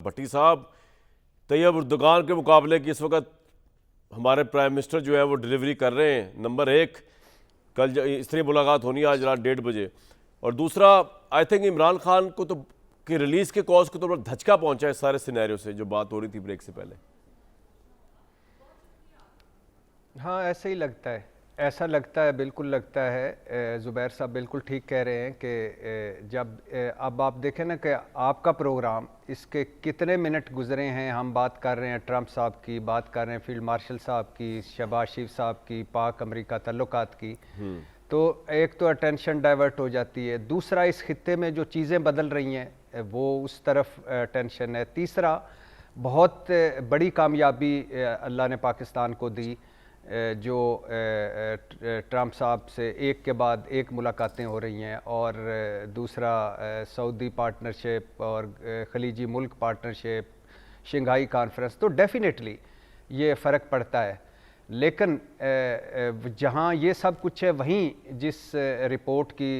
भट्टी साहब, तैयब उर्दुगान के मुकाबले की इस वक्त हमारे प्राइम मिनिस्टर जो है वो डिलीवरी कर रहे हैं। नंबर एक, कल इससे मुलाकात होनी है आज रात 1:30 बजे। और दूसरा, आई थिंक इमरान खान को तो कि रिलीज के कॉज को तो बड़ा धचका पहुंचा है इस सारे सिनेरियो से, जो बात हो रही थी ब्रेक से पहले। हाँ, ऐसे ही लगता है, ऐसा लगता है, बिल्कुल लगता है। ज़ुबैर साहब बिल्कुल ठीक कह रहे हैं कि जब अब आप देखें ना कि आपका प्रोग्राम इसके कितने मिनट गुजरे हैं, हम बात कर रहे हैं ट्रंप साहब की, बात कर रहे हैं फील्ड मार्शल साहब की, शहबाज शरीफ साहब की, पाक अमेरिका तल्लुकात की। तो एक तो अटेंशन डाइवर्ट हो जाती है, दूसरा इस खित्ते में जो चीज़ें बदल रही हैं वो उस तरफ टेंशन है, तीसरा बहुत बड़ी कामयाबी अल्लाह ने पाकिस्तान को दी जो ट्रंप साहब से एक के बाद एक मुलाकातें हो रही हैं, और दूसरा सऊदी पार्टनरशिप और खलीजी मुल्क पार्टनरशिप, शंघाई कॉन्फ्रेंस। तो डेफिनेटली ये फ़र्क पड़ता है, लेकिन जहाँ ये सब कुछ है वहीं जिस रिपोर्ट की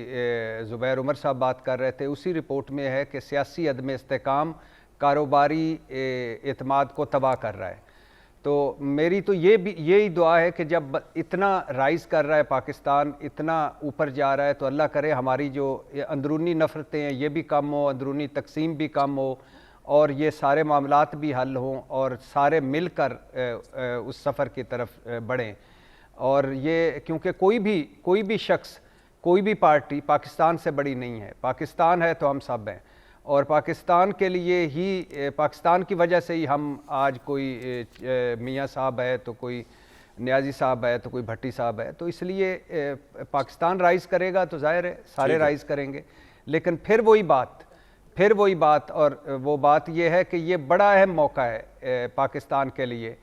ज़ुबैर उमर साहब बात कर रहे थे, उसी रिपोर्ट में है कि सियासी अदम इस्तेकाम कारोबारी एतमाद को तबाह कर रहा है। तो मेरी तो यही दुआ है कि जब इतना राइज़ कर रहा है पाकिस्तान, इतना ऊपर जा रहा है, तो अल्लाह करे हमारी जो अंदरूनी नफ़रतें हैं ये भी कम हो, अंदरूनी तकसीम भी कम हो, और ये सारे मामलात भी हल हों, और सारे मिलकर उस सफ़र की तरफ बढ़ें। और ये क्योंकि कोई भी शख्स, कोई भी पार्टी पाकिस्तान से बड़ी नहीं है। पाकिस्तान है तो हम सब हैं, और पाकिस्तान के लिए ही, पाकिस्तान की वजह से ही हम आज, कोई मियाँ साहब है तो कोई न्याजी साहब है तो कोई भट्टी साहब है। तो इसलिए पाकिस्तान राइज़ करेगा तो जाहिर है सारे राइज़ करेंगे। लेकिन फिर वही बात, और वो बात ये है कि ये बड़ा अहम मौका है पाकिस्तान के लिए,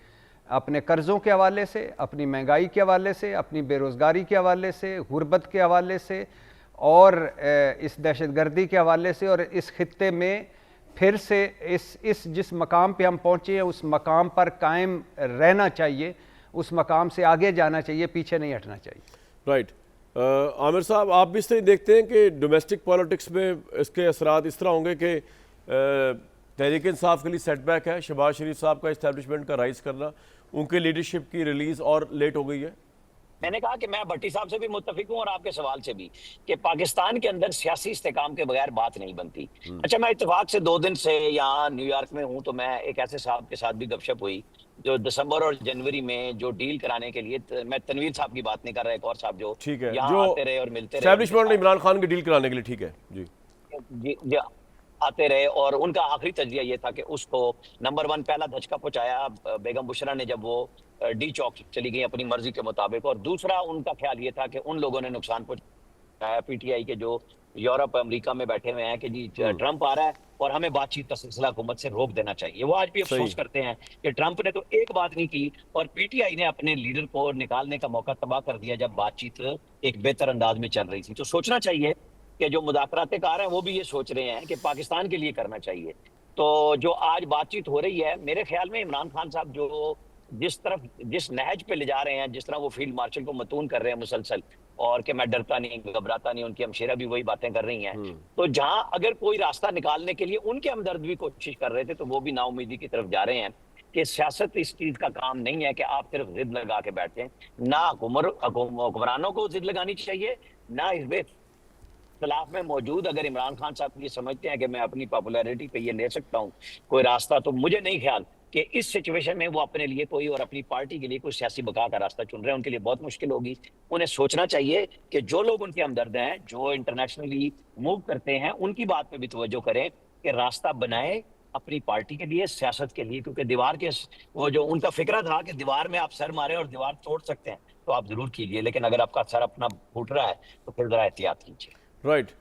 अपने कर्ज़ों के हवाले से, अपनी महंगाई के हवाले से, अपनी बेरोज़गारी के हवाले से, गुर्बत के हवाले से, और इस दहशतगर्दी के हवाले से, और इस खित्ते में फिर से इस जिस मकाम पे हम पहुँचे हैं उस मकाम पर कायम रहना चाहिए, उस मकाम से आगे जाना चाहिए, पीछे नहीं हटना चाहिए। राइट। आमिर साहब, आप भी इस तरह देखते हैं कि डोमेस्टिक पॉलिटिक्स में इसके असरात इस तरह होंगे कि तहरीक इंसाफ के लिए सेटबैक है, शहबाज शरीफ साहब का इस्टेब्लिशमेंट का राइज करना, उनके लीडरशिप की रिलीज और लेट हो गई है? मैंने कहा कि मैं भट्टी साहब से भी मुत्तफिक हूं और आपके सवाल से भी, कि पाकिस्तान के अंदर सियासी इस्तेकाम के बगैर बात नहीं बनती। अच्छा, मैं इत्तेफाक से 2 दिन से यहाँ न्यूयॉर्क में हूं, तो मैं एक ऐसे साहब के साथ भी गपशप हुई जो दिसंबर और जनवरी में जो डील कराने के लिए, मैं तनवीर साहब की बात नहीं कर रहा, एक और साहब जो यहाँ आते रहे और मिलते रहे, एस्टेब्लिशमेंट इमरान खान की डील कराने के लिए। ठीक है जी जी, आते रहे, और उनका आखिरी तजरिया ये था कि उसको नंबर 1 पहला धचका पहुंचाया बेगम बुशरा ने जब वो डी चौक चली गई अपनी मर्जी के मुताबिक, और दूसरा उनका ख्याल ये था कि उन लोगों ने नुकसान पहुंचाया पीटीआई के जो यूरोप अमेरिका में बैठे हुए हैं कि जी ट्रंप आ रहा है और हमें बातचीत का सिलसिला हुकूमत से रोक देना चाहिए। वो आज भी अफसोस करते हैं कि ट्रंप ने तो एक बात नहीं की और पीटीआई ने अपने लीडर को निकालने का मौका तबाह कर दिया जब बातचीत एक बेहतर अंदाज में चल रही थी। तो सोचना चाहिए कि जो मुज़ाकरातें कार हैं वो भी ये सोच रहे हैं कि पाकिस्तान के लिए करना चाहिए। तो जो आज बातचीत हो रही है, मेरे ख्याल में इमरान खान साहब जो जिस नहज पे ले जा रहे हैं, जिस तरह वो फील्ड मार्शल को मतून कर रहे हैं मुसलसल, और कि मैं डरता नहीं, घबराता नहीं, उनकी हमशेरा भी वही बातें कर रही हैं। तो जहां अगर कोई रास्ता निकालने के लिए उनके हमदर्द भी कोशिश कर रहे थे, तो वो भी नाउमीदी की तरफ जा रहे हैं कि सियासत इस चीज का काम नहीं है कि आप सिर्फ जिद लगा के बैठे हैं। ना हुक्मरानों को जिद लगानी चाहिए, ना इस इख्तिलाफ में मौजूद अगर इमरान खान साहब ये समझते हैं कि मैं अपनी पॉपुलैरिटी पे ये ले सकता हूँ कोई रास्ता, तो मुझे नहीं ख्याल कि इस सिचुएशन में वो अपने लिए कोई और अपनी पार्टी के लिए कोई सियासी बका का रास्ता चुन रहे हैं। उनके लिए बहुत मुश्किल होगी। उन्हें सोचना चाहिए कि जो लोग उनके हमदर्द हैं, जो इंटरनेशनली मूव करते हैं, उनकी बात पे भी तवज्जो करें कि रास्ता बनाए अपनी पार्टी के लिए, सियासत के लिए। क्योंकि दीवार के वो जो उनका फिक्रा था कि दीवार में आप सर मारे और दीवार तोड़ सकते हैं, तो आप जरूर कीजिए, लेकिन अगर आपका सर अपना फूट रहा है तो फिर जरा एहतियात कीजिए। राइट।